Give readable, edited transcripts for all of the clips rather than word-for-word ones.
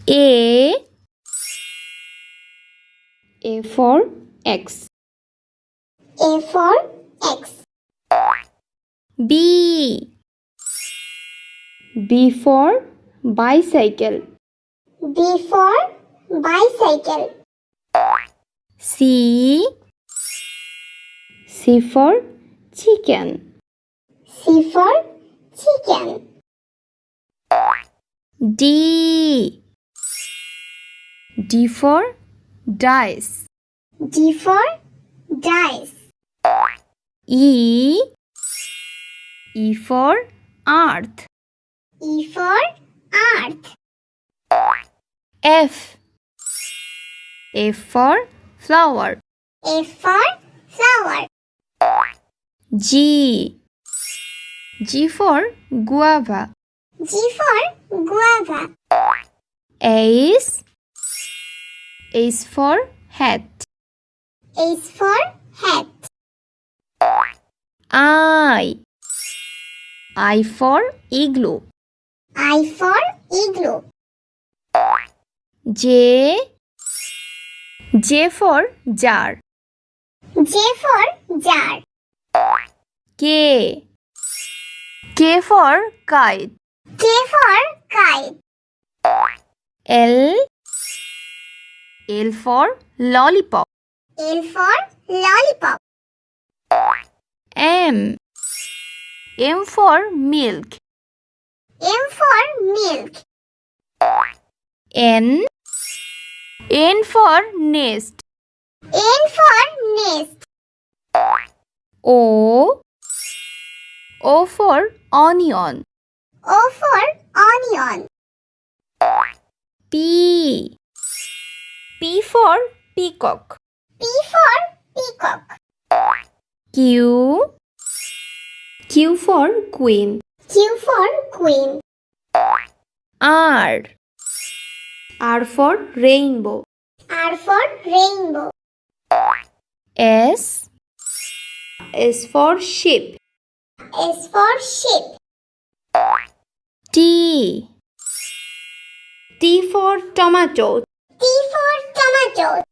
A for X. A for X. B for bicycle. B for bicycle. C for chicken. C for chicken. D for dice. D for dice. E for earth. E for earth. F for flower. F for flower. G for guava. G for guava. H for hat. H for hat. I for igloo. I for igloo. J for jar. J for jar. K for kite. K for kite. L for lollipop. L for lollipop. M for milk. M for milk. N for nest. N for nest. O for onion. O for onion. P for peacock. P for peacock. Q for queen. Q for queen. R for rainbow. R for rainbow. S for sheep. S for sheep. T for tomato. T for tomato.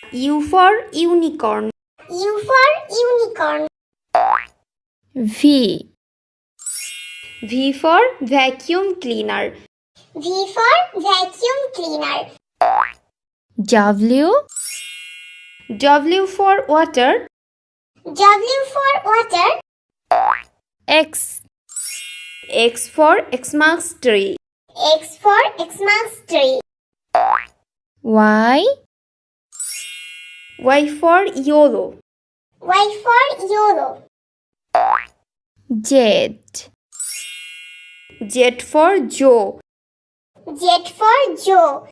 U for unicorn. U for unicorn. V for vacuum cleaner. V for vacuum cleaner. W for water. W for water. X for Xmas tree. X for Xmas tree. Y for yellow. Y for yellow. Z for Joe. Z for Joe.